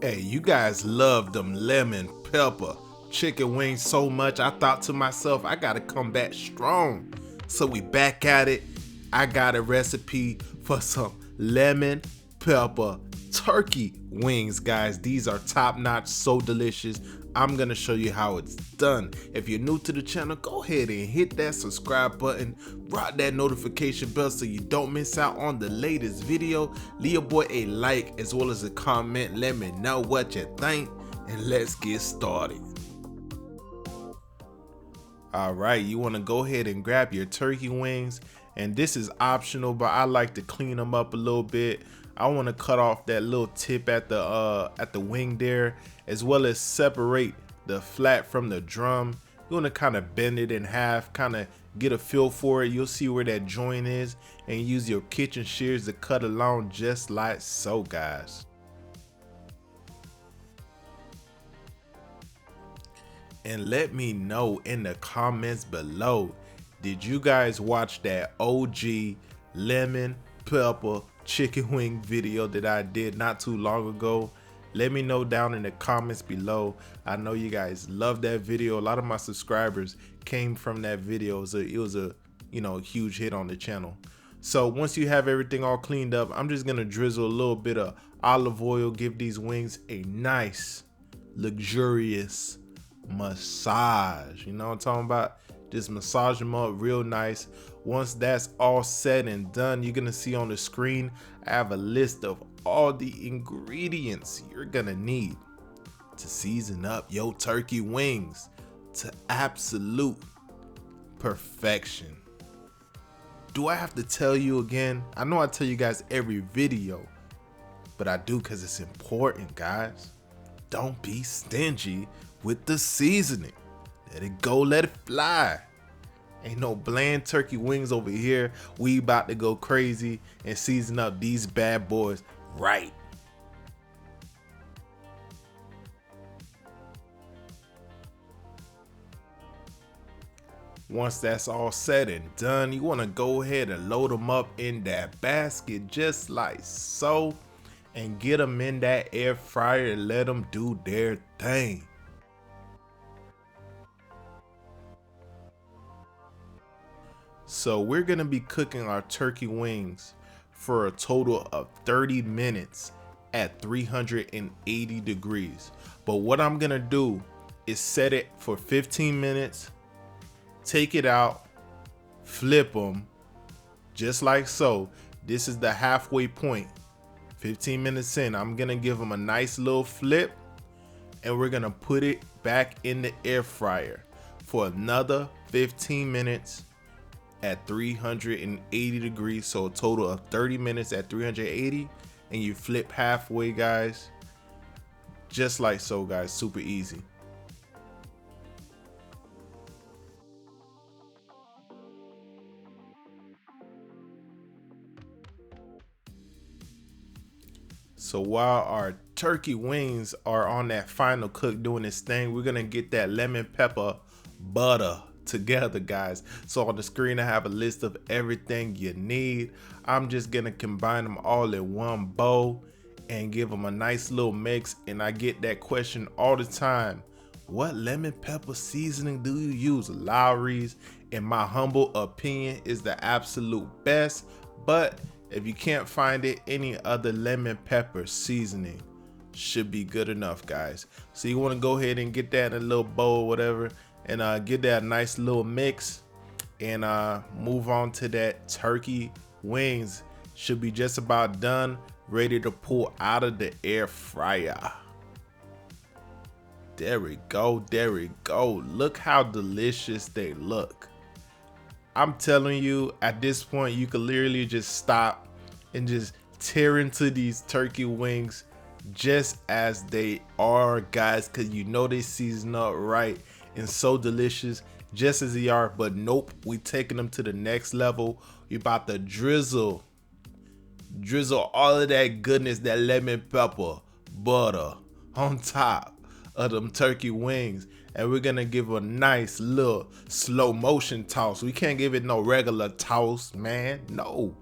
Hey, you guys love them lemon pepper chicken wings so much, I thought to myself, I gotta come back strong. So we back at it. I got a recipe for some lemon pepper turkey wings, guys. These are top notch, so delicious. I'm gonna show you how it's done. If you're new to the channel, go ahead and hit that subscribe button, rock that notification bell so you don't miss out on the latest video. Leave your boy a like as well as a comment. Let me know what you think, and let's get started. All right, you want to go ahead and grab your turkey wings, and this is optional, but I like to clean them up a little bit. I want to cut off that little tip at the wing there, as well as separate the flat from the drum. You want to kind of bend it in half, kind of get a feel for it. You'll see where that joint is, and use your kitchen shears to cut along just like so, guys. And let me know in the comments below, did you guys watch that OG lemon pepper chicken wing video that I did not too long ago? Let me know down in the comments below. I know you guys love that video. A lot of my subscribers came from that video. It was a huge hit on the channel. So once you have everything all cleaned up, I'm just gonna drizzle a little bit of olive oil, give these wings a nice, luxurious massage. You know what I'm talking about? Just massage them up real nice. Once that's all said and done, you're gonna see on the screen I have a list of all the ingredients you're gonna need to season up your turkey wings to absolute perfection. Do I have to tell you again? I know I tell you guys every video, but I do because it's important, guys. Don't be stingy with the seasoning. Let it go, let it fly. Ain't no bland turkey wings over here. We about to go crazy and season up these bad boys right. Once that's all said and done, you want to go ahead and load them up in that basket just like so, and get them in that air fryer and let them do their thing. So we're gonna be cooking our turkey wings for a total of 30 minutes at 380 degrees. But what I'm gonna do is set it for 15 minutes, take it out, flip them, just like so. This is the halfway point. 15 minutes in, I'm gonna give them a nice little flip, and we're gonna put it back in the air fryer for another 15 minutes at 380 degrees. So a total of 30 minutes at 380, and you flip halfway, guys, just like so, guys. Super easy. So while our turkey wings are on that final cook doing this thing, we're gonna get that lemon pepper butter together, guys. So on the screen I have a list of everything you need. I'm just gonna combine them all in one bowl and give them a nice little mix. And I get that question all the time: what lemon pepper seasoning do you use? Lawry's, in my humble opinion, is the absolute best, but if you can't find it, any other lemon pepper seasoning should be good enough, guys. So you want to go ahead and get that in a little bowl or whatever, and get that nice little mix, and move on to that turkey wings. Should be just about done, ready to pull out of the air fryer. There we go, there we go. Look how delicious they look. I'm telling you, at this point you could literally just stop and just tear into these turkey wings just as they are, guys, because you know they season up right and so delicious just as they are. But nope, we taking them to the next level. We about to drizzle all of that goodness, that lemon pepper butter on top of them turkey wings, and we're gonna give a nice little slow motion toss. We can't give it no regular toss, man. No,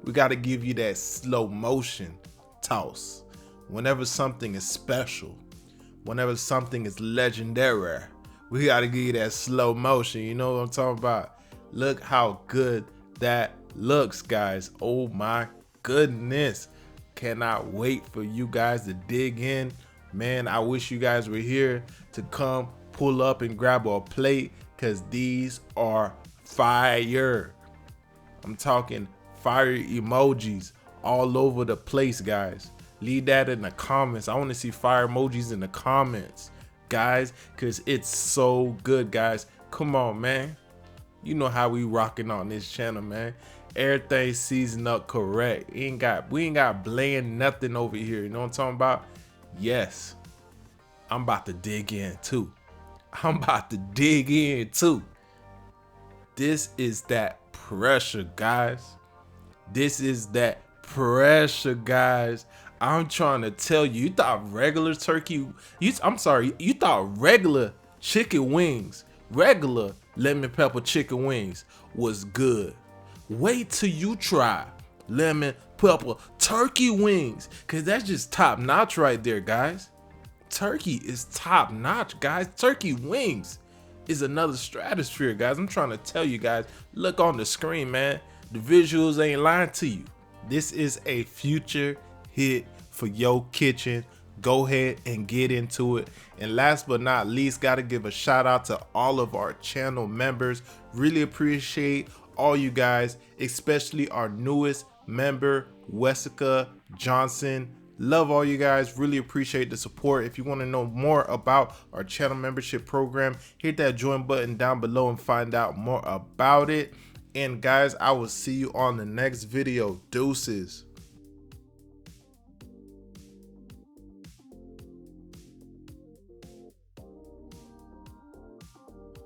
we gotta give you that slow motion toss whenever something is special, whenever something is legendary, we gotta give you that slow motion. You know what I'm talking about? Look how good that looks, guys. Oh my goodness. Cannot wait for you guys to dig in. Man, I wish you guys were here to come pull up and grab a plate, because these are fire. I'm talking fire emojis all over the place, guys. Leave that in the comments. I want to see fire emojis in the comments, guys, because it's so good, guys. Come on, man. You know how we rocking on this channel, man. Everything seasoned up correct. We ain't got bland nothing over here. You know what I'm talking about? Yes. I'm about to dig in too. This is that pressure, guys. This is that pressure, guys. I'm trying to tell you, you thought regular turkey, you thought regular chicken wings, regular lemon pepper chicken wings was good. Wait till you try lemon pepper turkey wings, because that's just top notch right there, guys. Turkey is top notch, guys. Turkey wings is another stratosphere, guys. I'm trying to tell you guys, look on the screen, man. The visuals ain't lying to you. This is a future hit for your kitchen. Go ahead and get into it. And last but not least, gotta give a shout out to all of our channel members. Really appreciate all you guys, especially our newest member, Wessica Johnson. Love all you guys. Really appreciate the support. If you want to know more about our channel membership program, hit that join button down below and find out more about it. And guys, I will see you on the next video. Deuces.